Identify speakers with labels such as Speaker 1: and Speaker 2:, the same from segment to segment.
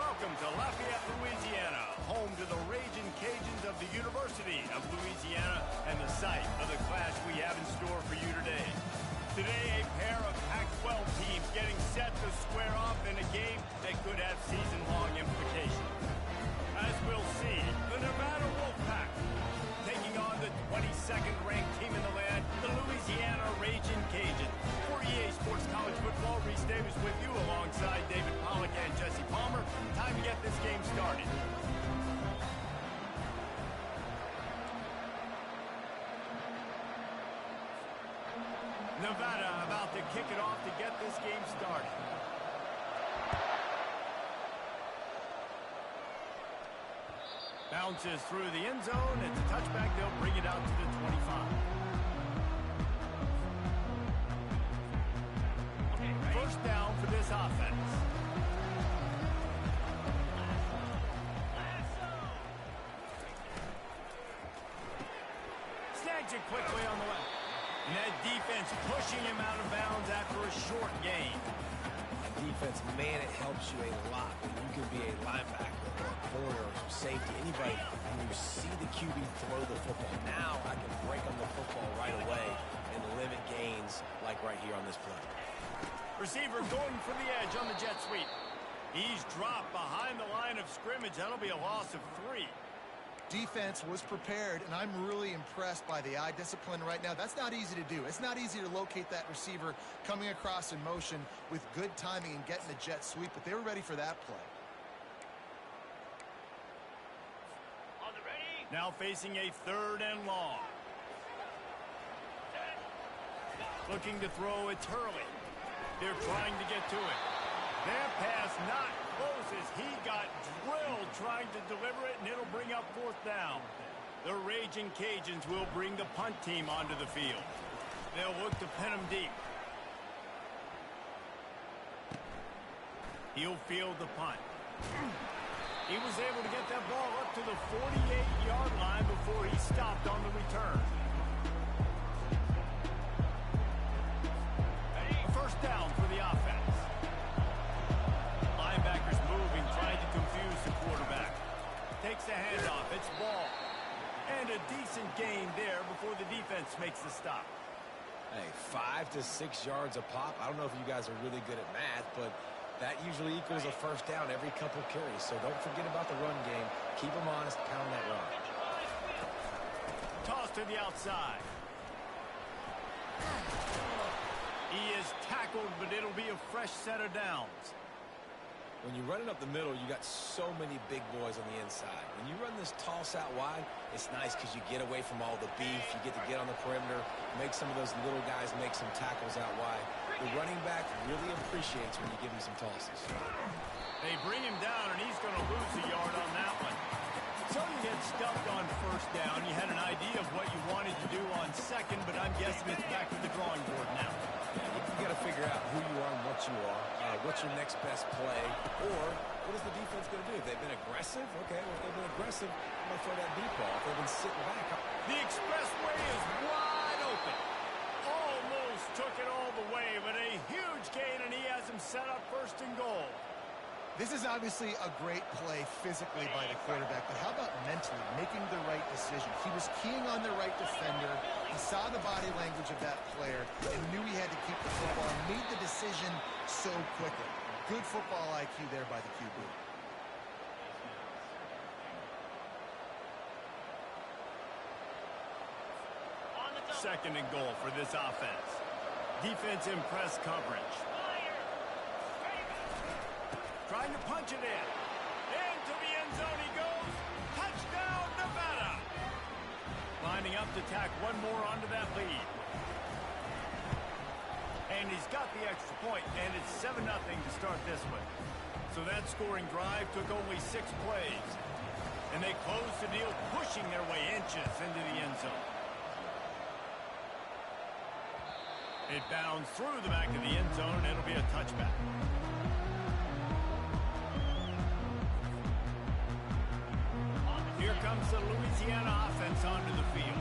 Speaker 1: Welcome to Lafayette, Louisiana, home to the Ragin' Cajuns of the University of Louisiana and the site of the clash we have in store for you today. Today, a pair of Pac-12 teams getting set to square off in a game that could have season-long implications. As we'll see, the Nevada Wolfpack taking on the 22nd ranked team in the land, the Louisiana Ragin' Cajuns. For EA Sports College Football, Reese Davis with you alongside David Pollack and Jesse Palmer. Time to get this game started. Nevada about to kick it off to get this game started. Bounces through the end zone. It's a touchback. They'll bring it out to the 25. First down for this offense. Snags it quickly on the left. And that defense pushing him out of bounds after a short gain.
Speaker 2: Defense, man, it helps you a lot when you can be a linebacker or a corner or safety, anybody, when you see the QB throw the football. Now I can break on the football right away and limit gains like right here on this play.
Speaker 1: Receiver going for the edge on the jet sweep. He's dropped behind the line of scrimmage. That'll be a loss of 3.
Speaker 3: Defense was prepared, and I'm really impressed by the eye discipline right now. That's not easy to do. It's not easy to locate that receiver coming across in motion with good timing and getting the jet sweep, but they were ready for that play.
Speaker 1: On the ready. Now facing a 3rd and long. Looking to throw, it's Hurley. They're trying to get to it. Their pass not close as he got drilled trying to deliver it, and it'll bring up 4th down. The Ragin' Cajuns will bring the punt team onto the field. They'll look to pin him deep. He'll field the punt. He was able to get that ball up to the 48-yard line before he stopped on the return. A first down for the offense. Linebackers moving, trying to confuse the quarterback. Takes a handoff. It's ball. And a decent gain there before the defense makes the stop.
Speaker 2: Hey, 5 to 6 yards a pop. I don't know if you guys are really good at math, but that usually equals a first down every couple carries. So don't forget about the run game. Keep them honest, pound that run.
Speaker 1: Toss to the outside. He is tackled, but it'll be a fresh set of downs.
Speaker 2: When you're running up the middle, you got so many big boys on the inside. When you run this toss out wide, it's nice because you get away from all the beef. You get to get on the perimeter, make some of those little guys make some tackles out wide. The running back really appreciates when you give him some tosses.
Speaker 1: They bring him down, and he's going to lose a yard on that one. So you get stuffed on first down. You had an idea of what you wanted to do on second, but I'm guessing it's back to the drawing board now.
Speaker 2: You got to figure out who you are and what you are. What's your next best play? Or what is the defense going to do? If they've been aggressive, okay, well, if they've been aggressive, I'm going to throw that deep ball. If they've been sitting back.
Speaker 1: The expressway is wide open. Almost took it all the way, but a huge gain, and he has him set up 1st and goal.
Speaker 3: This is obviously a great play physically by the quarterback, but how about mentally making the right decision? He was keying on the right defender. He saw the body language of that player and knew he had to keep the football and made the decision so quickly. Good football IQ there by the QB.
Speaker 1: Second and goal for this offense. Defense in press coverage. Trying to punch it in. Into the end zone he goes. Touchdown, Nevada. Lining up to tack one more onto that lead. And he's got the extra point, and it's 7-0 to start this one. So that scoring drive took only 6 plays. And they closed the deal, pushing their way inches into the end zone. It bounds through the back of the end zone, and it'll be a touchback. Here comes the Louisiana offense onto the field.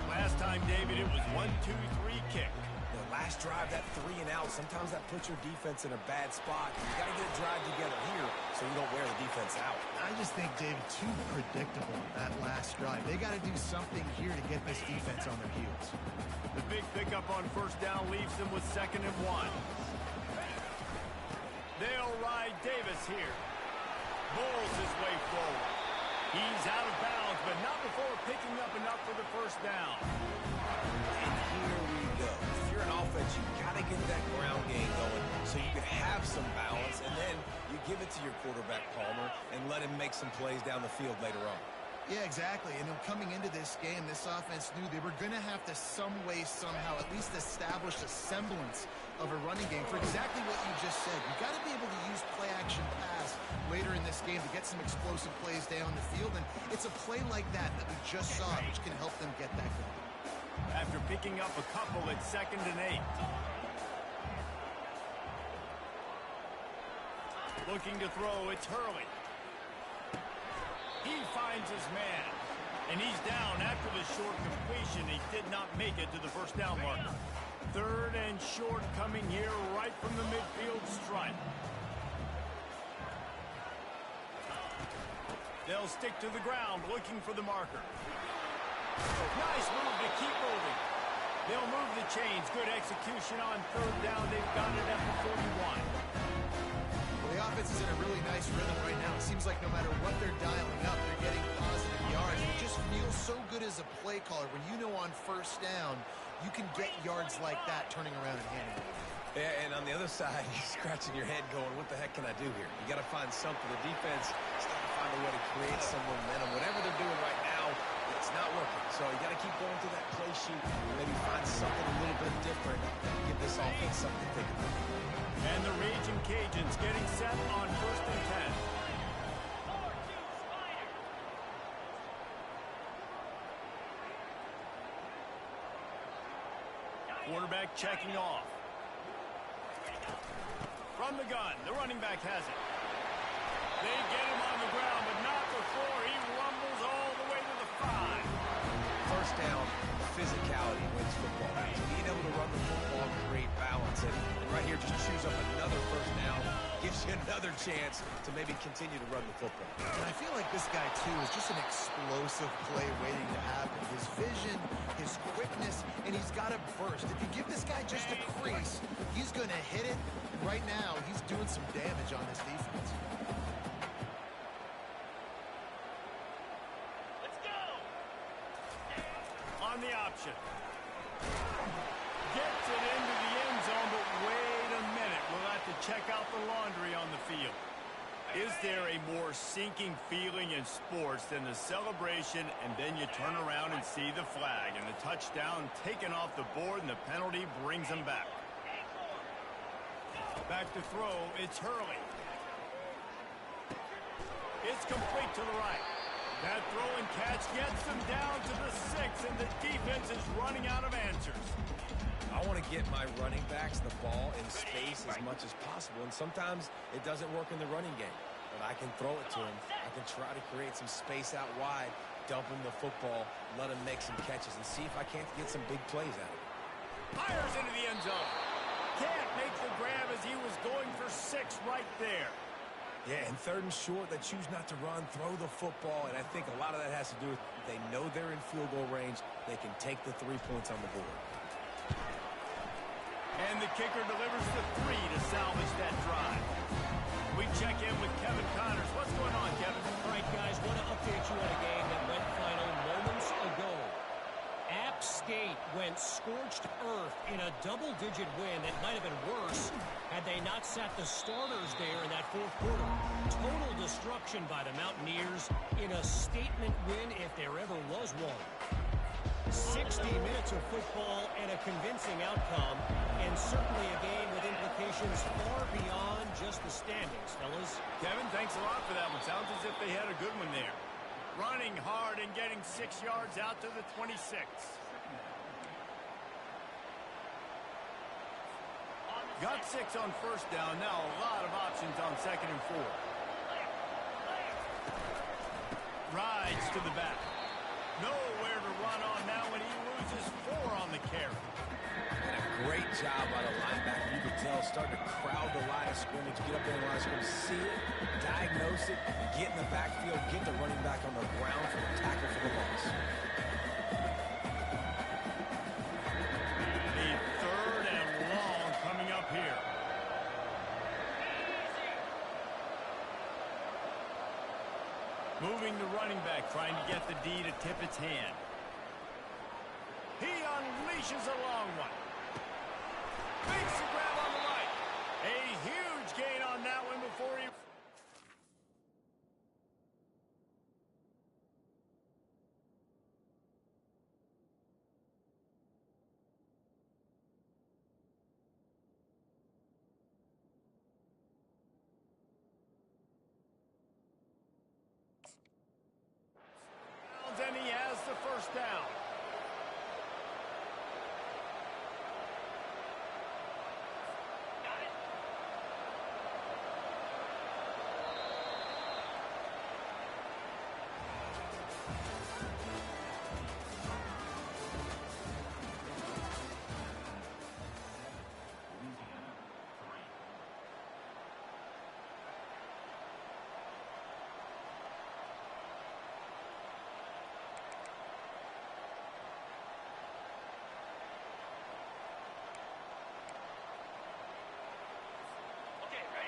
Speaker 1: Last time, David, it was 1-2-3 kick.
Speaker 2: The last drive, that 3 and out, sometimes that puts your defense in a bad spot. You got to get a drive together here. so you don't wear the defense out.
Speaker 3: I just think, David, too predictable that last drive. They got to do something here to get this defense on their heels.
Speaker 1: The big pickup on first down leaves them with 2nd and 1. They'll ride Davis here. Bowls his way forward. He's out of bounds, but not before picking up enough for the first down.
Speaker 2: And here we go. If you're an offense, you got to get that ground game going so you can have some balance, and then you give it to your quarterback, Palmer, and let him make some plays down the field later on.
Speaker 3: Yeah, exactly. And coming into this game, this offense knew they were going to have to some way, somehow, at least establish a semblance of a running game for exactly what you just said. You got to be able to use play-action pass later in this game to get some explosive plays down the field. And it's a play like that we just saw, which can help them get that going.
Speaker 1: After picking up a couple at 2nd and 8. Looking to throw, it's Hurley. He finds his man, and he's down after the short completion. He did not make it to the first down marker. 3rd and short coming here right from the midfield stripe. They'll stick to the ground looking for the marker. Nice move to keep moving. They'll move the chains. Good execution on 3rd down. They've got it at the 41.
Speaker 3: The offense is in a really nice rhythm right now. It seems like no matter what they're dialing up, they're getting positive yards. It just feels so good as a play caller when you know on first down you can get yards like that turning around and handing it.
Speaker 2: Yeah, and on the other side, you're scratching your head going, what the heck can I do here? You got to find something. The defense is trying to find a way to create some momentum. Whatever they're doing right now, it's not working. So you got to keep going through that play sheet and maybe find something a little bit different and give this offense something to think about.
Speaker 1: And the Raging Cajuns getting set on 1st and 10. Quarterback checking off. From the gun, the running back has it. They get him on the ground, but not before he rumbles all the way to the 5.
Speaker 2: First down, physicality wins football games. Being able to run the football and create balance. And right here, just choose up another first down. Gives you another chance to maybe continue to run the football.
Speaker 3: And I feel like this guy, too, is just an explosive play waiting to happen. His vision, his quickness, and he's got a burst. If you give this guy just a crease, he's going to hit it. And right now, he's doing some damage on this defense.
Speaker 1: Let's go! On the option. Gets it into the end zone, but wait a minute. We'll have to check out the laundry on the field. Is there a more sinking feeling in sports than the celebration and then you turn around and see the flag and the touchdown taken off the board and the penalty brings them back? Back to throw, it's Hurley. It's complete to the right. That throw and catch gets them down to the 6, and the defense is running out of answers.
Speaker 2: I want to get my running backs the ball in space as much as possible, and sometimes it doesn't work in the running game. But I can throw it to him. I can try to create some space out wide, dump him the football, let him make some catches, and see if I can't get some big plays out of it.
Speaker 1: Fires into the end zone. Can't make the grab as he was going for 6 right there.
Speaker 2: Yeah, and 3rd and short, they choose not to run, throw the football, and I think a lot of that has to do with they know they're in field goal range. They can take the 3 points on the board.
Speaker 1: And the kicker delivers the 3 to salvage that drive. We check in with Kevin Connors. What's going on, Kevin?
Speaker 4: All right, guys, want to update you on a game that went final moments ago. App State went scorched earth in a double-digit win that might have been worse had they not sat the starters there in that 4th quarter. Total destruction by the Mountaineers in a statement win if there ever was one. 60 minutes of football and a convincing outcome, and certainly a game with implications far beyond just the standings, fellas.
Speaker 1: Kevin, thanks a lot for that one. Sounds as if they had a good one there. Running hard and getting 6 yards out to the 26. Got 6 on first down. Now a lot of options on 2nd and 4. Rides to the back. Nowhere to run on now when he loses 4 on the carry.
Speaker 2: And a great job by the linebacker. You could tell starting to crowd the line of scrimmage, get up in the line of scrimmage, see it, diagnose get in the backfield, get the running back on the ground for the tackle for the loss.
Speaker 1: A 3rd and long coming up here. Moving the running back, trying to get the D to tip its hand. He unleashes a long one. Makes the grab on the right. A huge gain on that one before he... And he has the first down.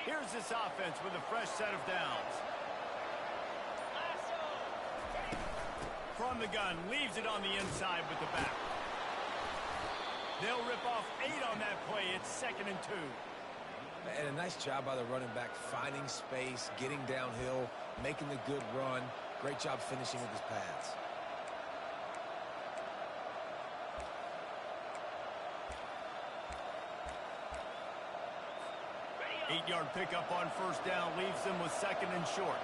Speaker 1: Here's this offense with a fresh set of downs. From the gun, leaves it on the inside with the back. They'll rip off 8 on that play. It's 2nd and 2.
Speaker 2: And a nice job by the running back, finding space, getting downhill, making the good run. Great job finishing with his pads.
Speaker 1: Eight-yard pickup on first down leaves them with 2nd and short.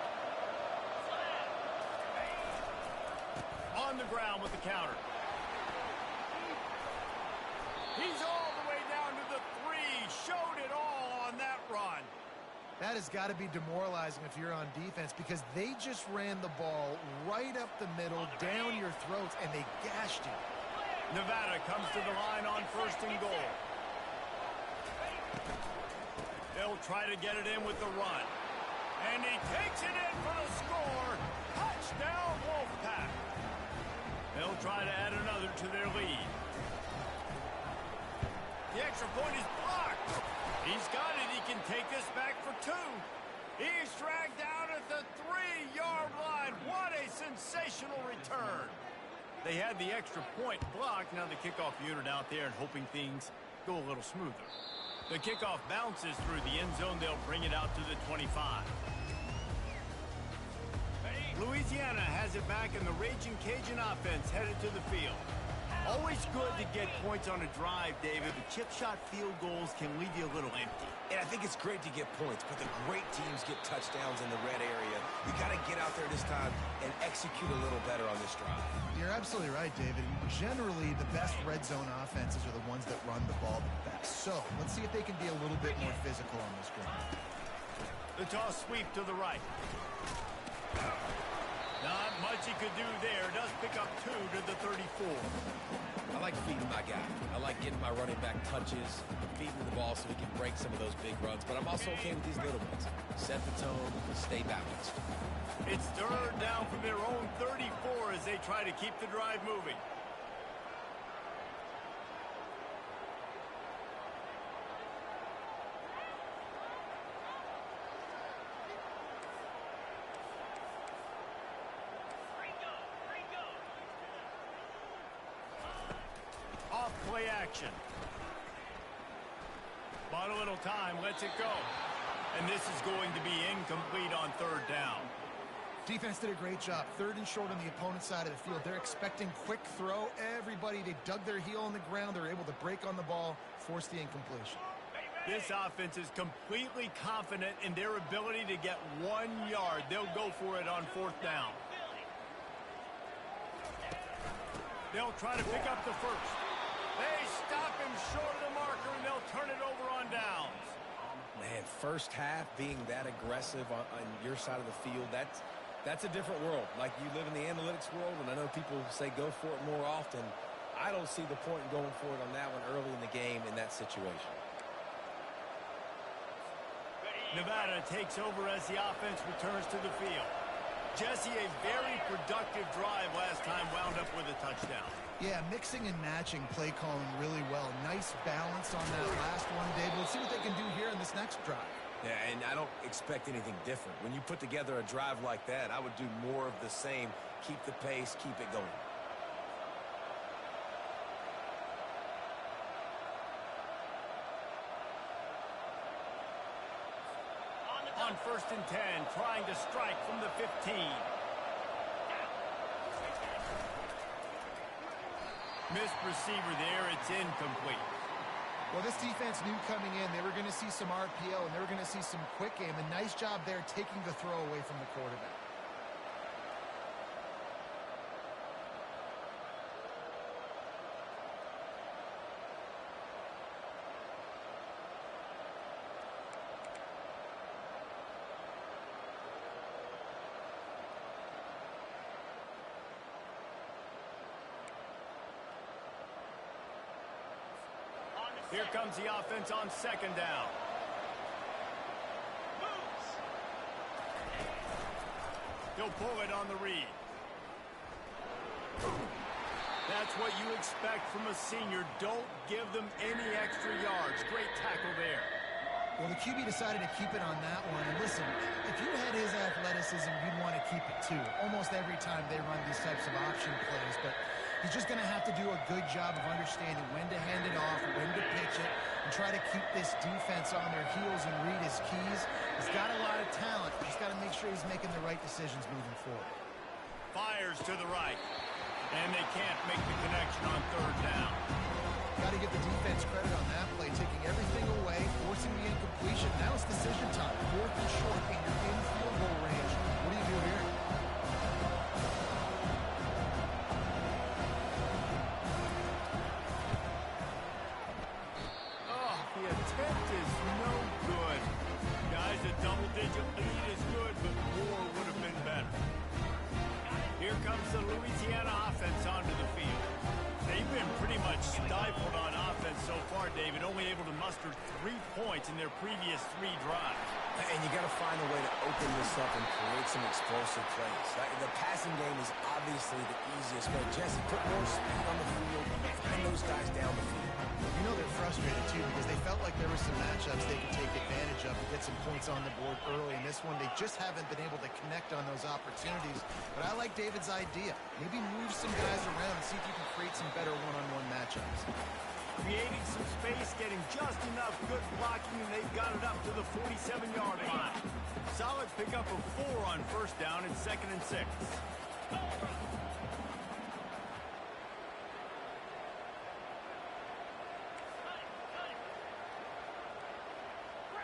Speaker 1: On the ground with the counter. He's all the way down to the 3. Showed it all on that run.
Speaker 3: That has got to be demoralizing if you're on defense because they just ran the ball right up the middle, down your throats, and they gashed you.
Speaker 1: Nevada comes to the line on 1st and goal. They'll try to get it in with the run. And he takes it in for the score. Touchdown, Wolfpack. They'll try to add another to their lead. The extra point is blocked. He's got it. He can take this back for 2. He's dragged down at the 3-yard line. What a sensational return. They had the extra point blocked. Now the kickoff unit out there and hoping things go a little smoother. The kickoff bounces through the end zone. They'll bring it out to the 25. Louisiana has it back, and the Raging Cajun offense headed to the field. Always good to get points on a drive, David, but chip shot field goals can leave you a little empty.
Speaker 2: And I think it's great to get points, but the great teams get touchdowns in the red area. You got to get out there this time and execute a little better on this drive.
Speaker 3: You're absolutely right, David. Generally, the best red zone offenses are the ones that run the ball the best. So let's see if they can be a little bit more physical on this drive.
Speaker 1: The toss sweep to the right. Not much he could do there. Does pick up 2 to the 34.
Speaker 2: I like feeding my guy. I like getting my running back touches, feeding the ball so he can break some of those big runs. But I'm also okay with these little ones. Set the tone, stay balanced.
Speaker 1: It's 3rd down from their own 34 as they try to keep the drive moving. Play action. Bought a little time, lets it go. And this is going to be incomplete on 3rd down.
Speaker 3: Defense did a great job. 3rd and short on the opponent's side of the field. They're expecting quick throw. Everybody, they dug their heel on the ground. They're able to break on the ball, force the incompletion.
Speaker 1: This offense is completely confident in their ability to get 1 yard. They'll go for it on 4th down. They'll try to pick up the first. They stop him short of the marker, and they'll turn it over on downs.
Speaker 2: Man, first half being that aggressive on your side of the field, that's a different world. Like, you live in the analytics world, and I know people say go for it more often. I don't see the point in going for it on that one early in the game in that situation.
Speaker 1: Nevada takes over as the offense returns to the field. Jesse, a very productive drive last time, wound up with a touchdown.
Speaker 3: Yeah, mixing and matching play calling really well. Nice balance on that last one, Dave. We'll see what they can do here in this next drive.
Speaker 2: Yeah, and I don't expect anything different. When you put together a drive like that, I would do more of the same. Keep the pace, keep it going.
Speaker 1: On 1st and 10, trying to strike from the 15. Missed receiver there, it's incomplete.
Speaker 3: Well, this defense knew coming in they were going to see some RPO and they were going to see some quick game. A nice job there taking the throw away from the quarterback.
Speaker 1: Here comes the offense on 2nd down. He'll pull it on the read. That's what you expect from a senior. Don't give them any extra yards. Great tackle there.
Speaker 3: Well, the QB decided to keep it on that one. And listen, if you had his athleticism, you'd want to keep it too. Almost every time they run these types of option plays. But he's just going to have to do a good job of understanding when to hand it off, when to pitch it, and try to keep this defense on their heels and read his keys. He's got a lot of talent. He's got to make sure he's making the right decisions moving forward.
Speaker 1: Fires to the right. And they can't make the connection on 3rd down.
Speaker 3: Got to give the defense credit on that play, taking everything away, forcing the incompletion. Now it's decision time. 4th and short, and you're in field goal range. What do you do here?
Speaker 1: Oh, the attempt is no good. Guys, a double-digit lead is good, but more would have been better. Here comes the Louisiana offense onto the field. They've been pretty much stifled on offense so far, David, only able to muster 3 points in their previous 3 drives.
Speaker 2: And you got to find a way to open this up and create some explosive plays. The passing game is obviously the easiest way. Jesse, put more speed on the field, find those guys down the field.
Speaker 3: You know they're frustrated, too, because they felt like there were some matchups they could take advantage of and get some points on the board early. In this one, they just haven't been able to connect on those opportunities. But I like David's idea. Maybe move some guys around and see if you can create some better one-on-one matchups.
Speaker 1: Creating some space, getting just enough good blocking, and they've got it up to the 47-yard line. Solid pickup of 4 on 1st down and 2nd and 6.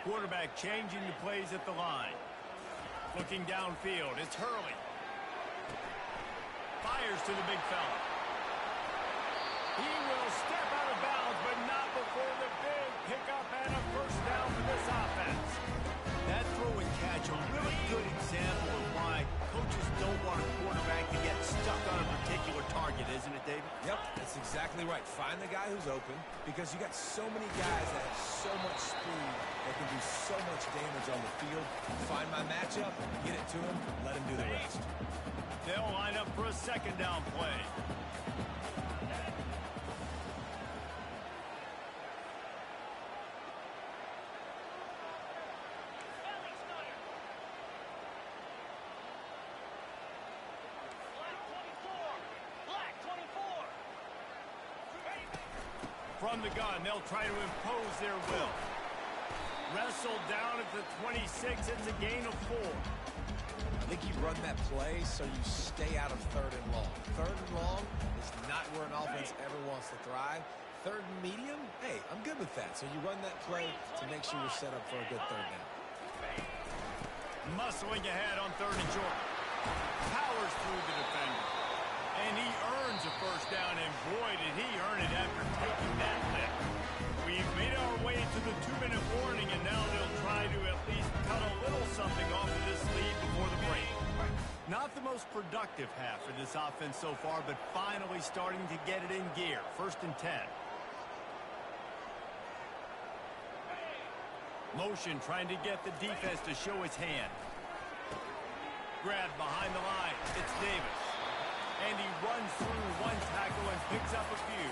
Speaker 1: Quarterback changing the plays at the line. Looking downfield, it's Hurley. Fires to the big fella. He will step out of bounds, but not before the big pickup and a 1st down for this offense. That throw and catch, a really good example of why coaches don't want a quarterback to get stuck on a particular target, isn't it, David?
Speaker 2: Yep, that's exactly right. Find the guy who's open because you got so many guys that have so much speed that can do so much damage on the field. Find my matchup, get it to him, let him do the rest.
Speaker 1: They'll line up for a 2nd down play. From the gun, they'll try to impose their will. Wrestled down at the 26, it's a gain of 4.
Speaker 2: I think you run that play so you stay out of 3rd and long. 3rd and long is not where an offense ever wants to thrive. 3rd and medium, hey, I'm good with that. So you run that play to make sure you're set up for a good 3rd down.
Speaker 1: Muscling ahead on 3rd and short. Powers through the defender. And he earns a 1st down, and boy, did he earn it after taking that lift. We've made our way to the 2-minute warning, and now they'll try to at least cut a little something off of this lead before the break. Not the most productive half for this offense so far, but finally starting to get it in gear. 1st and 10. Motion trying to get the defense to show his hand. Grab behind the line. It's Davis. And he runs through one tackle and picks up a few.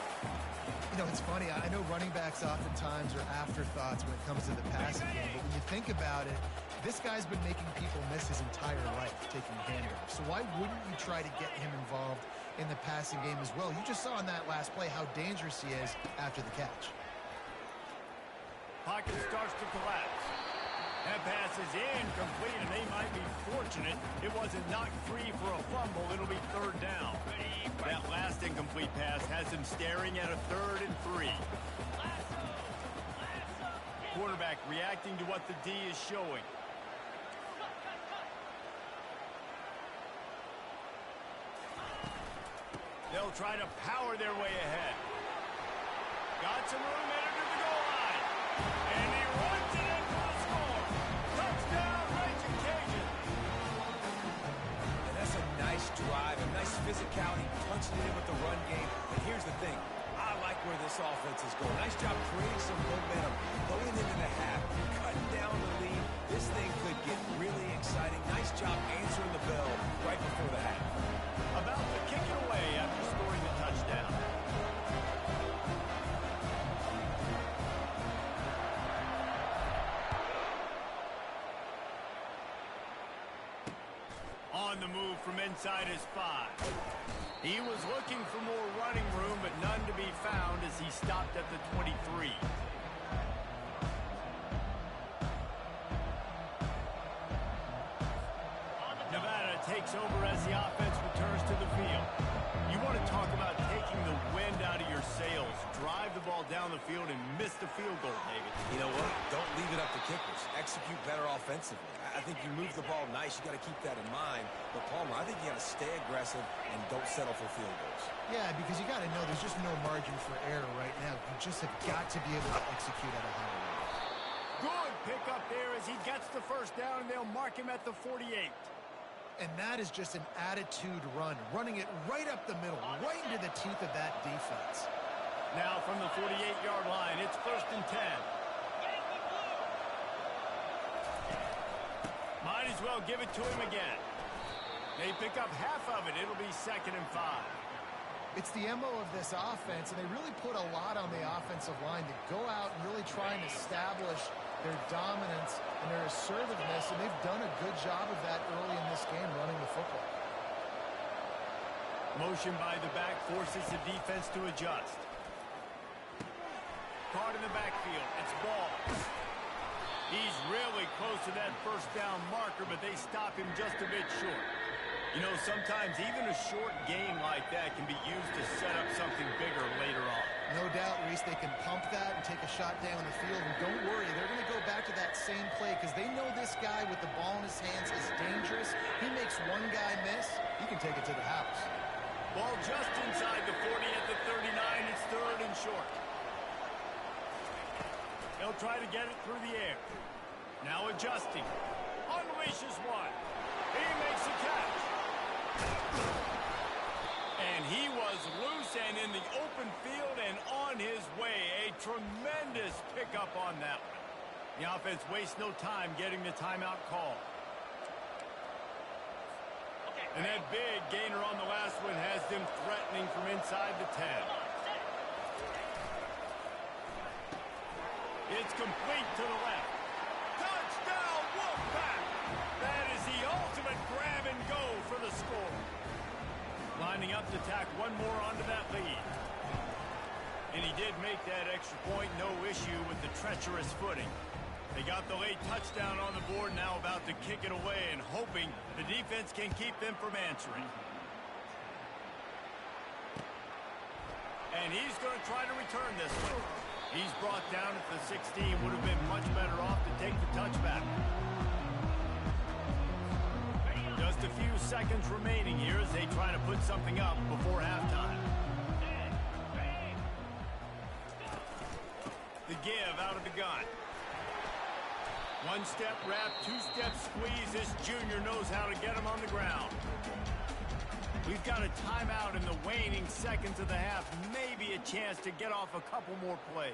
Speaker 3: You know, it's funny. I know running backs oftentimes are afterthoughts when it comes to the passing game, but when you think about it, this guy's been making people miss his entire life taking handoffs. So why wouldn't you try to get him involved in the passing game as well? You just saw in that last play how dangerous he is after the catch.
Speaker 1: Pocket starts to collapse. That pass is incomplete, and they might be fortunate it wasn't knocked free for a fumble. It'll be third down. That last incomplete pass has him staring at a 3rd and 3. Quarterback reacting to what the D is showing. They'll try to power their way ahead. Got some room headed to the goal line. And he runs it in for the score. Touchdown, Raging Cajun.
Speaker 2: And that's a nice drive, a nice physicality, punching it in with the run game. And here's the thing. I like where this offense is going. Nice job creating some momentum, going into the half, cutting down the lead. This thing could get really exciting. Nice job answering the bell right before the half.
Speaker 1: About to kick it away after scoring the touchdown. On the move from inside his 5. He was looking for more running room, but none to be found as he stopped at the 23. Nevada takes over as the offense returns to the field. You want to talk about taking the wind out of your sails. Drive the ball down the field and miss the field goal, David.
Speaker 2: You know what? Don't leave it up to kickers. Execute better offensively. I think you move the ball nice. You got to keep that in mind. But, Palmer, I think you got to stay aggressive and don't settle for field goals.
Speaker 3: Yeah, because you got to know there's just no margin for error right now. You just have got to be able to execute at a higher level.
Speaker 1: Good pick up there as he gets the first down, and they'll mark him at the 48.
Speaker 3: And that is just an attitude run, running it right up the middle, right into the teeth of that defense.
Speaker 1: Now from the 48-yard line, it's 1st and 10. Might as well give it to him again. They pick up half of it. It'll be 2nd and 5.
Speaker 3: It's the MO of this offense, and they really put a lot on the offensive line to go out and really try and establish their dominance and their assertiveness, and they've done a good job of that early in this game running the football.
Speaker 1: Motion by the back forces the defense to adjust. Caught in the backfield. It's Ball. He's really close to that first down marker, but they stop him just a bit short. You know, sometimes even a short gain like that can be used to set up something bigger later on.
Speaker 3: No doubt, Reese, they can pump that and take a shot down the field. And don't worry, they're going to go back to that same play because they know this guy with the ball in his hands is dangerous. He makes one guy miss, he can take it to the house.
Speaker 1: Ball just inside the 40 at the 39. It's 3rd and short. They'll try to get it through the air. Now adjusting. Unleashes one. He makes a catch. And he was loose and in the open field and on his way. A tremendous pickup on that one. The offense wastes no time getting the timeout call. And that big gainer on the last one has them threatening from inside the 10. It's complete to the left. Touchdown, Wolfpack! That is the ultimate grab and go for the score. Lining up to tack one more onto that lead. And he did make that extra point, no issue with the treacherous footing. They got the late touchdown on the board, now about to kick it away and hoping the defense can keep them from answering. And he's going to try to return this one. He's brought down at the 16, would have been much better off to take the touchback. Just a few seconds remaining here as they try to put something up before halftime. The give out of the gun. One step wrap, two-step squeeze. This junior knows how to get him on the ground. We've got a timeout in the waning seconds of the half. Maybe a chance to get off a couple more plays.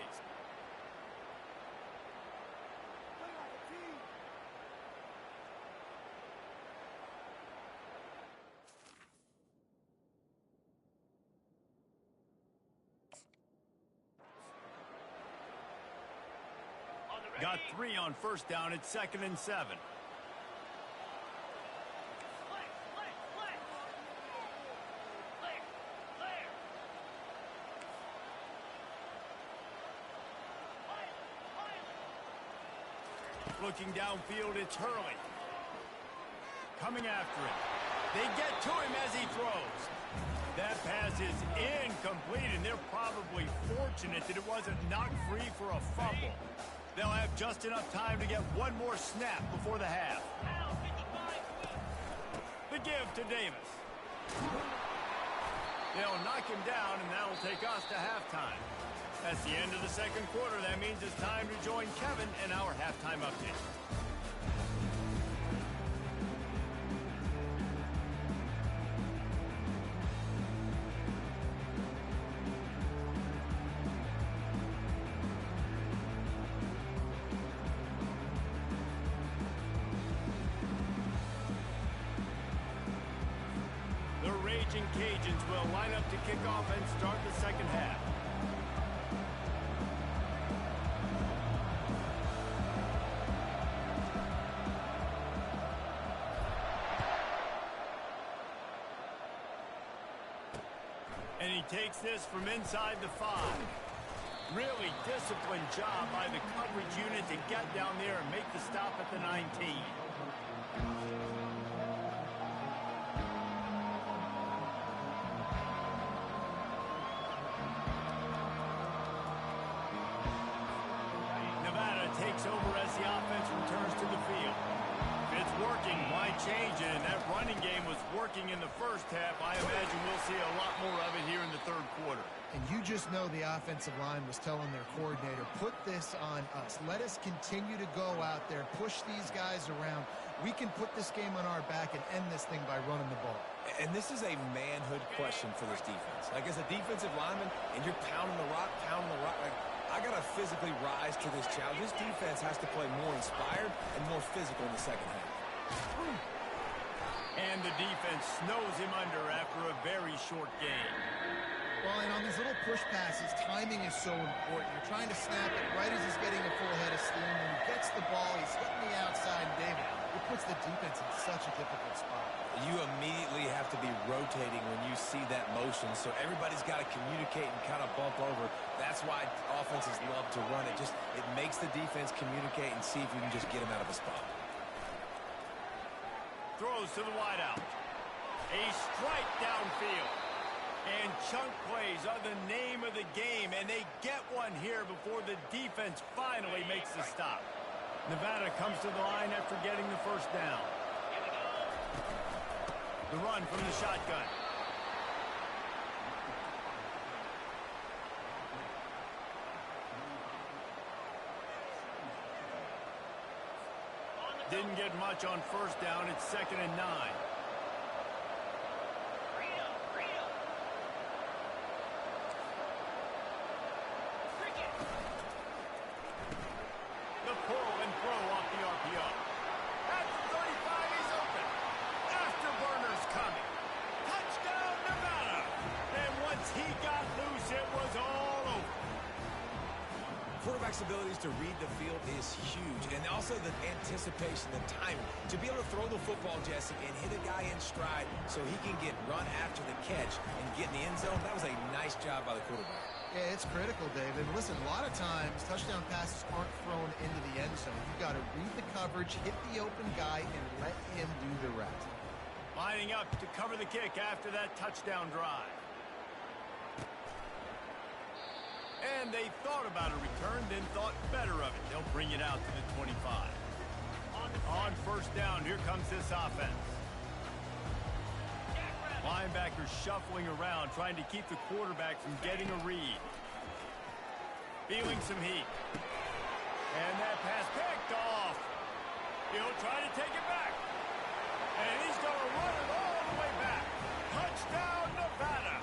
Speaker 1: Got 3 on first down. It's 2nd and 7. Looking downfield, it's Hurley. Coming after him. They get to him as he throws. That pass is incomplete, and they're probably fortunate that it wasn't knocked free for a fumble. They'll have just enough time to get one more snap before the half. The give to Davis. They'll knock him down, and that'll take us to halftime. That's the end of the second quarter. That means it's time to join Kevin in our halftime update. The Raging Cajuns will line up to kick off and start the second half. And he takes this from inside the 5. Really disciplined job by the coverage unit to get down there and make the stop at the 19. Nevada takes over as the offense returns to the field. It's working. Why change it? And that running game was working in the first half. I imagine we'll see a lot more of it here in the third quarter.
Speaker 3: And you just know the offensive line was telling their coordinator, put this on us. Let us continue to go out there, push these guys around. We can put this game on our back and end this thing by running the ball.
Speaker 2: And this is a manhood question for this defense. Like, as a defensive lineman, and you're pounding the rock, like, I got to physically rise to this challenge. This defense has to play more inspired and more physical in the second half.
Speaker 1: And the defense snows him under after a very short game.
Speaker 3: Well, and on these little push passes, timing is so important. You're trying to snap it right as he's getting a full head of steam. When he gets the ball, he's hitting the outside, and David, it puts the defense in such a difficult spot.
Speaker 2: You immediately have to be rotating when you see that motion, so everybody's got to communicate and kind of bump over. That's why offenses love to run it. It makes the defense communicate and see if you can just get him out of a spot.
Speaker 1: Throws to the wideout. A strike downfield. And chunk plays are the name of the game, and they get one here before the defense finally makes the stop. Nevada comes to the line after getting the first down. The run from the shotgun. Didn't get much on first down. It's 2nd and 9. The pull and throw off the RPO. At the 35, he's open. Afterburner's coming. Touchdown, Nevada. And once he got loose, it was all over.
Speaker 2: Quarterback's abilities to read the field is huge, and also the anticipation, the timing. To be able to throw the football, Jesse, and hit a guy in stride so he can get run after the catch and get in the end zone, that was a nice job by the quarterback.
Speaker 3: Yeah, it's critical, David. Listen, a lot of times, touchdown passes aren't thrown into the end zone. You've got to read the coverage, hit the open guy, and let him do the rest.
Speaker 1: Lining up to cover the kick after that touchdown drive. And they thought about a return, then thought better of it. They'll bring it out to the 25. On first down, here comes this offense. Linebackers shuffling around, trying to keep the quarterback from getting a read. Feeling some heat. And that pass picked off. He'll try to take it back. And he's going to run it all the way back. Touchdown, Nevada.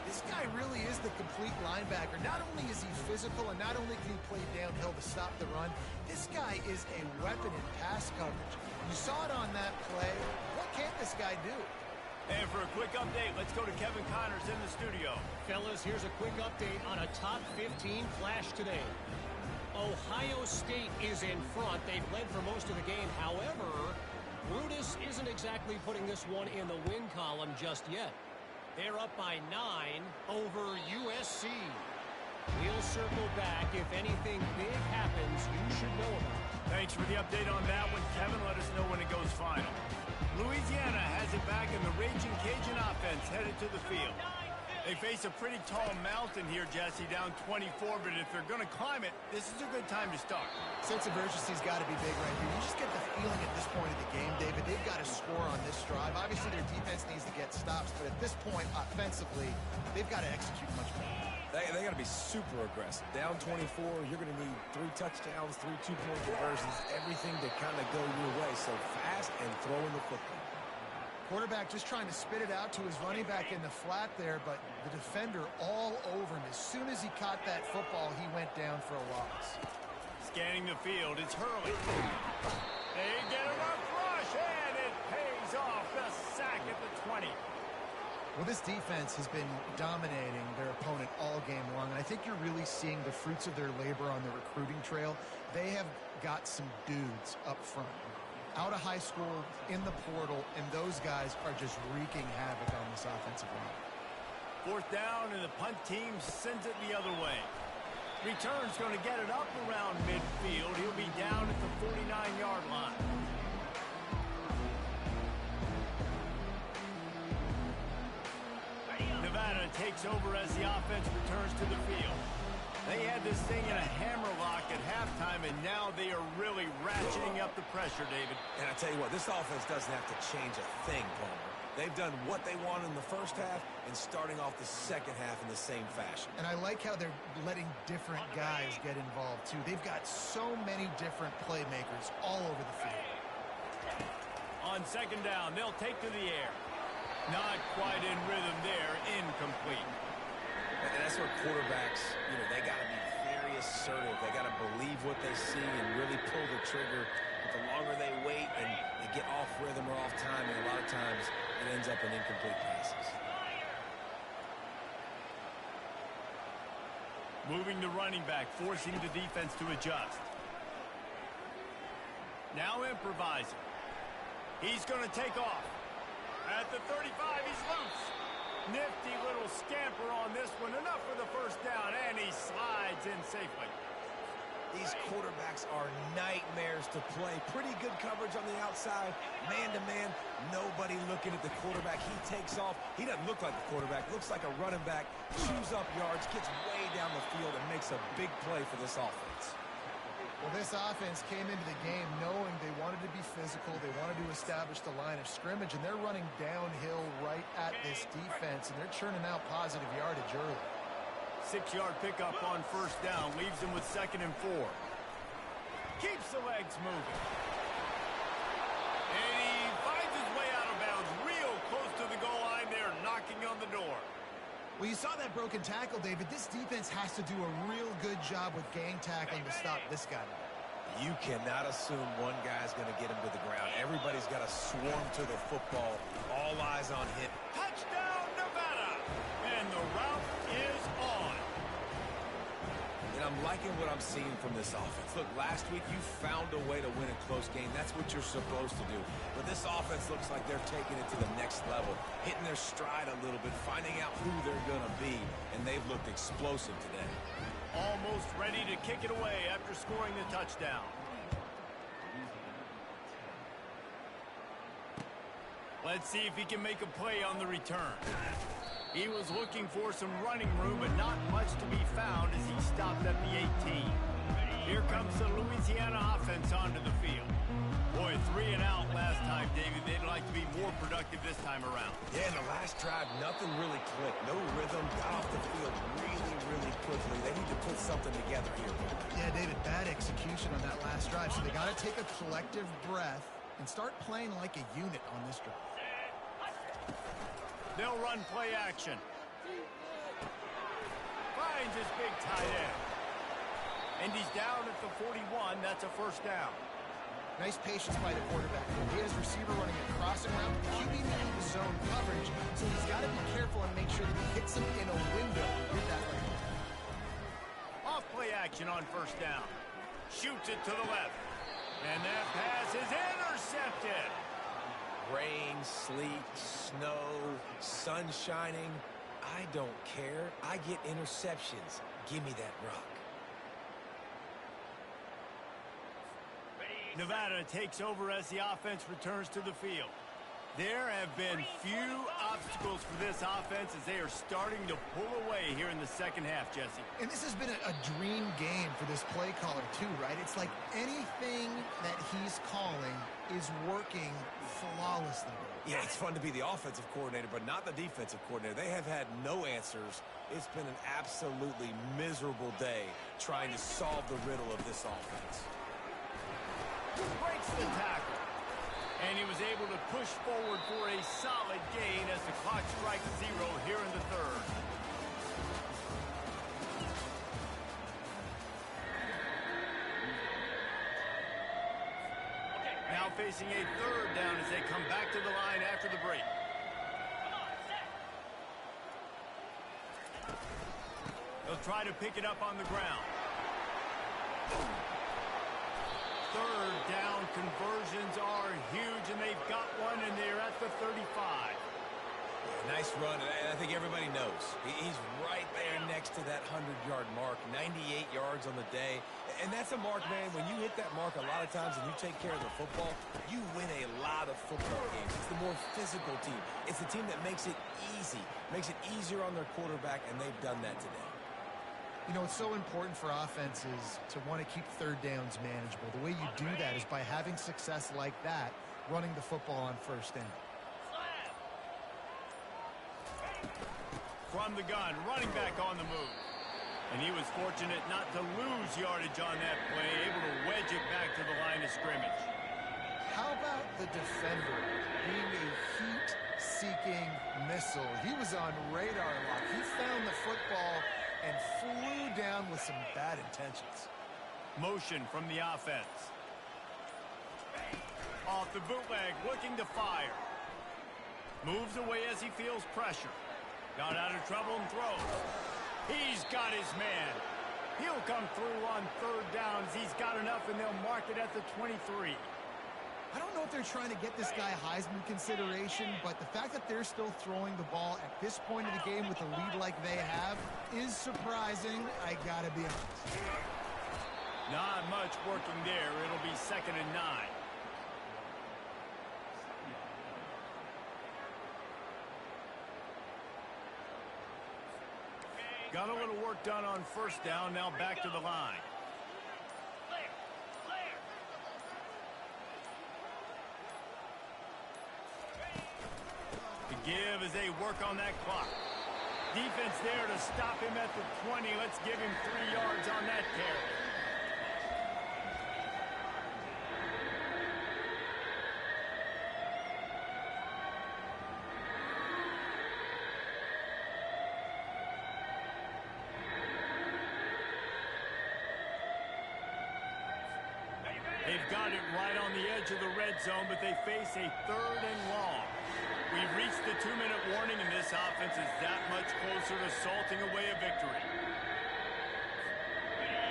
Speaker 3: This guy really is the complete linebacker. Not only is he physical, and not only can he play downhill to stop the run, this guy is a weapon in pass coverage. You saw it on that play. What can't this guy do?
Speaker 1: And for a quick update, let's go to Kevin Connors in the studio.
Speaker 4: Fellas, here's a quick update on a top 15 flash today. Ohio State is in front. They've led for most of the game. However, Brutus isn't exactly putting this one in the win column just yet. They're up by 9 over USC. We'll circle back. If anything big happens, you should know about it.
Speaker 1: Thanks for the update on that one, Kevin. Let us know when it goes final. Louisiana has it back, and the Raging Cajun offense headed to the field. They face a pretty tall mountain here, Jesse, down 24, but if they're going to climb it, this is a good time to start.
Speaker 3: Sense of urgency's got to be big right here. You just get the feeling at this point of the game, David, they've got to score on this drive. Obviously, their defense needs to get stops, but at this point, offensively, they've got to execute much more.
Speaker 2: They got to be super aggressive. Down 24, you're going to need 3 touchdowns, 3 two-point conversions, everything to kind of go your way. So fast and throwing the football.
Speaker 3: Quarterback just trying to spit it out to his running back in the flat there, but the defender all over him. As soon as he caught that football, he went down for a loss.
Speaker 1: Scanning the field, it's Hurley. They get a rough rush, and it pays off. The sack at the 20.
Speaker 3: Well, this defense has been dominating their opponent all game long, and I think you're really seeing the fruits of their labor on the recruiting trail. They have got some dudes up front, out of high school, in the portal, and those guys are just wreaking havoc on this offensive line.
Speaker 1: 4th down, and the punt team sends it the other way. Return's going to get it up around midfield. He'll be down at the 49-yard line. Nevada takes over as the offense returns to the field. They had this thing in a hammerlock at halftime, and now they are really ratcheting up the pressure, David.
Speaker 2: And I tell you what, this offense doesn't have to change a thing, Palmer. They've done what they want in the first half and starting off the second half in the same fashion.
Speaker 3: And I like how they're letting different guys get involved, too. They've got so many different playmakers all over the field.
Speaker 1: On 2nd down, they'll take to the air. Not quite in rhythm there, incomplete.
Speaker 2: And that's where quarterbacks, they got to be very assertive. They got to believe what they see and really pull the trigger. But the longer they wait and they get off rhythm or off timing, a lot of times it ends up in incomplete passes.
Speaker 1: Moving the running back, forcing the defense to adjust. Now improvising. He's going to take off. At the 35, he's loose. Nifty little scamper on this one. Enough for the 1st down, and he slides in safely.
Speaker 2: These quarterbacks are nightmares to play. Pretty good coverage on the outside. Man-to-man, nobody looking at the quarterback. He takes off. He doesn't look like the quarterback. Looks like a running back. Chews up yards, gets way down the field, and makes a big play for this offense.
Speaker 3: Well, this offense came into the game knowing they wanted to be physical. They wanted to establish the line of scrimmage, and they're running downhill right at this defense, and they're churning out positive yardage early.
Speaker 1: 6-yard pickup on 1st down. Leaves them with 2nd and 4. Keeps the legs moving. And he finds his way out of bounds real close to the goal line there, knocking on the door.
Speaker 3: Well, you saw that broken tackle, David. This defense has to do a real good job with gang tackling to stop this guy.
Speaker 2: You cannot assume one guy's going to get him to the ground. Everybody's got to swarm to the football. All eyes on him.
Speaker 1: Touchdown, Nevada! And the route is on.
Speaker 2: And I'm liking what I'm seeing from this offense. Look, last week you found a way to win a close game. That's what you're supposed to do. But this offense looks like they're taking it to the next level, hitting their stride a little bit, finding out who they're going to be, and they've looked explosive today.
Speaker 1: Almost ready to kick it away after scoring the touchdown. Let's see if he can make a play on the return. He was looking for some running room, but not much to be found as he stopped at the 18. Here comes the Louisiana offense onto the field. Boy, 3 and out last time, David. They'd like to be more productive this time around.
Speaker 2: Yeah, in the last drive, nothing really clicked. No rhythm, got off the field really quickly. They need to put something together here.
Speaker 3: Yeah, David, bad execution on that last drive, so they got to take a collective breath and start playing like a unit on this drive.
Speaker 1: They'll run play action. Finds his big tight end. And he's down at the 41. That's a 1st down.
Speaker 3: Nice patience by the quarterback. He has receiver running a crossing route. The QB in the zone coverage, so he's got to be careful and make sure that he hits him in a window with that right.
Speaker 1: Off play action on 1st down. Shoots it to the left. And that pass is intercepted.
Speaker 2: Rain, sleet, snow, sun shining. I don't care. I get interceptions. Give me that rock.
Speaker 1: Nevada takes over as the offense returns to the field. There have been few obstacles for this offense as they are starting to pull away here in the second half, Jesse.
Speaker 3: And this has been a dream game for this play caller, too, right? It's like anything that he's calling is working flawlessly.
Speaker 2: Yeah, it's fun to be the offensive coordinator, but not the defensive coordinator. They have had no answers. It's been an absolutely miserable day trying to solve the riddle of this offense.
Speaker 1: Breaks the tackle. And he was able to push forward for a solid gain as the clock strikes 0 here in the third. Now facing a third down as they come back to the line after the break. They'll try to pick it up on the ground. Third down conversions are huge, and they've got one, and they're at the 35.
Speaker 2: Nice run, and I think everybody knows. He's right there next to that 100-yard mark, 98 yards on the day. And that's a mark, man, when you hit that mark a lot of times and you take care of the football, you win a lot of football games. It's the more physical team. It's the team that makes it easy, makes it easier on their quarterback, and they've done that today.
Speaker 3: You know, it's so important for offenses to want to keep third downs manageable. The way you do that is by having success like that, running the football on first down.
Speaker 1: From the gun, running back on the move. And he was fortunate not to lose yardage on that play, able to wedge it back to the line of scrimmage.
Speaker 3: How about the defender being a heat-seeking missile? He was on radar lock. He found the football and flew down with some bad intentions.
Speaker 1: Motion from the offense. Off the bootleg, looking to fire. Moves away as he feels pressure. Got out of trouble and throws. He's got his man. He'll come through on third downs. He's got enough, and they'll mark it at the 23.
Speaker 3: I don't know if they're trying to get this guy Heisman consideration, but the fact that they're still throwing the ball at this point of the game with a lead like they have is surprising, I gotta be honest.
Speaker 1: Not much working there. It'll be 2nd and 9. Got a little work done on first down, now back to the line. To give as they work on that clock. Defense there to stop him at the 20. Let's give him 3 yards on that carry. They've got it right on the edge of the red zone, but they face a 3rd and long. We've reached the 2-minute warning, and this offense is that much closer to salting away a victory.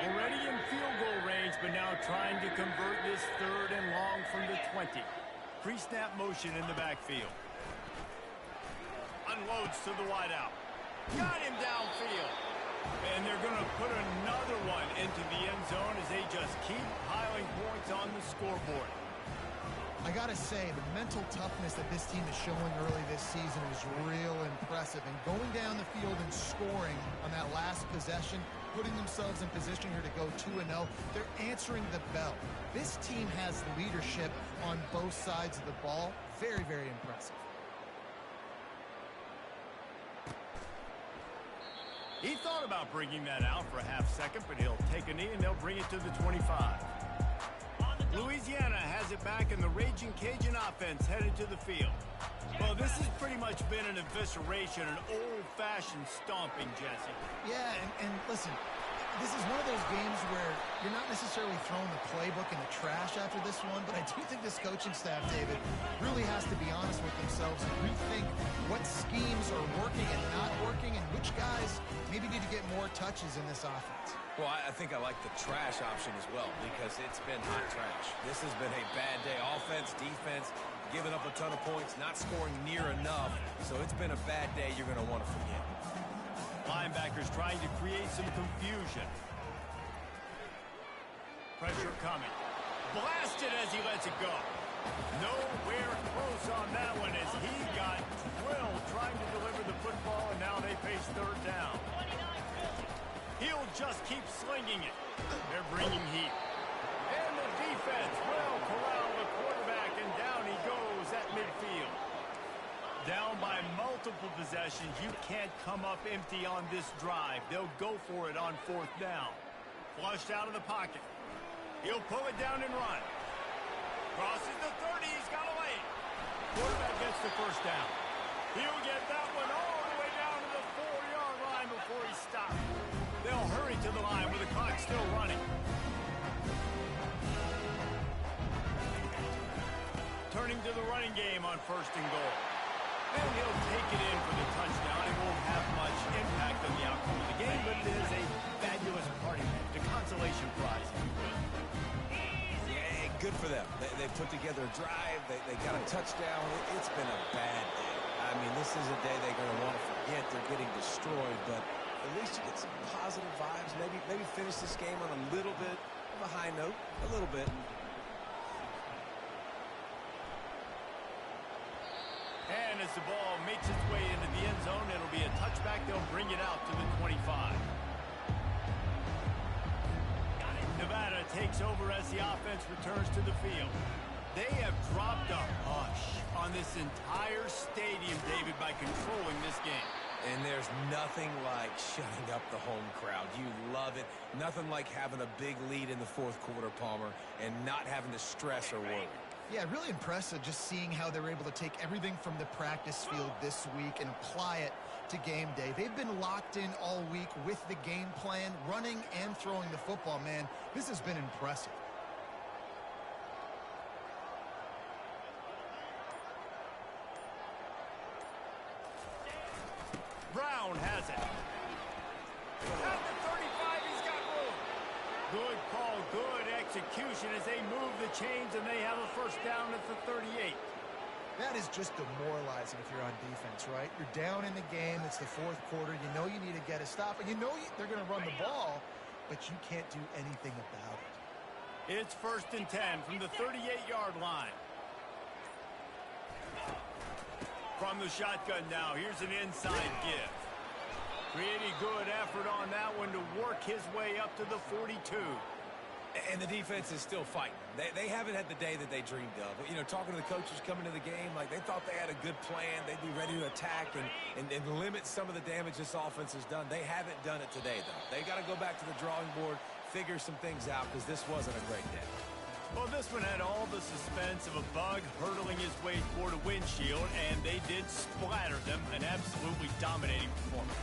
Speaker 1: Already in field goal range, but now trying to convert this 3rd and long from the 20. Pre-snap motion in the backfield. Unloads to the wideout. Got him downfield. And they're going to put another one into the end zone as they just keep piling points on the scoreboard.
Speaker 3: I gotta say, the mental toughness that this team is showing early this season is real impressive. And going down the field and scoring on that last possession, putting themselves in position here to go 2-0, they're answering the bell. This team has leadership on both sides of the ball. Very, very impressive.
Speaker 1: He thought about bringing that out for a half second, but he'll take a knee and they'll bring it to the 25. Louisiana has it back, and the Raging Cajun offense headed to the field. Well, this has pretty much been an evisceration, an old-fashioned stomping, Jesse.
Speaker 3: Yeah, and listen, This is one of those games where you're not necessarily throwing the playbook in the trash after this one, but I do think this coaching staff, David, really has to be honest with themselves and rethink what schemes are working and not working and which guys maybe need to get more touches in this offense.
Speaker 2: Well, I think I like the trash option as well because it's been hot trash. This has been a bad day. Offense, defense, giving up a ton of points, not scoring near enough. So it's been a bad day you're going to want to forget.
Speaker 1: Linebackers trying to create some confusion. Pressure coming. Blasted as he lets it go. Nowhere close on that one as he got drilled trying to deliver the football, and now they face third down. He'll just keep slinging it. They're bringing heat. And the defense will corral the quarterback, and down he goes at midfield. Down by multiple possessions. You can't come up empty on this drive. They'll go for it on fourth down. Flushed out of the pocket. He'll pull it down and run. Crosses the 30. He's got a lane. Quarterback gets the first down. He'll get that one all the way down to the 4-yard line before he stops. They'll hurry to the line with the clock still running. Turning to the running game on first and goal. And he'll take it in for the touchdown. It won't have much impact on the outcome of the game, but it is a fabulous party match, a consolation prize, if you will.
Speaker 2: Yeah, good for them. They put together a drive. They got a touchdown. It's been a bad day. I mean, this is a day they're going to want to forget. They're getting destroyed, but at least you get some positive vibes. Maybe finish this game on a little bit of a high note, a little bit.
Speaker 1: And as the ball makes its way into the end zone, it'll be a touchback. They'll bring it out to the 25. Nevada takes over as the offense returns to the field. They have dropped a hush on this entire stadium, David, by controlling this game.
Speaker 2: And there's nothing like shutting up the home crowd. You love it. Nothing like having a big lead in the fourth quarter, Palmer, and not having to stress or worry.
Speaker 3: Yeah, really impressive just seeing how they're able to take everything from the practice field this week and apply it to game day. They've been locked in all week with the game plan, running and throwing the football, man. This has been impressive.
Speaker 1: Brown has it. At the 35, he's got room. Good call, good execution as they move the chains, and they have a first down at the 38.
Speaker 3: That is just demoralizing if you're on defense, right? You're down in the game. It's the fourth quarter. You know you need to get a stop, and you know they're going to run the ball, but you can't do anything about it.
Speaker 1: It's first and 10 from the 38-yard line. From the shotgun now, here's an inside give. Pretty good effort on that one to work his way up to the 42.
Speaker 2: And the defense is still fighting. They haven't had the day that they dreamed of. You know, talking to the coaches coming to the game, like they thought they had a good plan. They'd be ready to attack and limit some of the damage this offense has done. They haven't done it today, though. They got to go back to the drawing board, figure some things out, because this wasn't a great day.
Speaker 1: Well, this one had all the suspense of a bug hurtling his way toward a windshield, and they did splatter them. An absolutely dominating performance.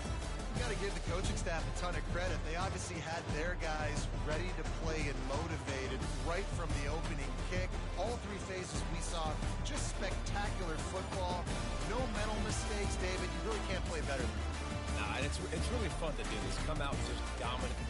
Speaker 3: You got to give the coaching staff a ton of credit. They obviously had their guys ready to play and motivated right from the opening kick. All three phases we saw just spectacular football. No mental mistakes, David. You really can't play better than that.
Speaker 2: Nah, and it's really fun to do this. Come out just dominant.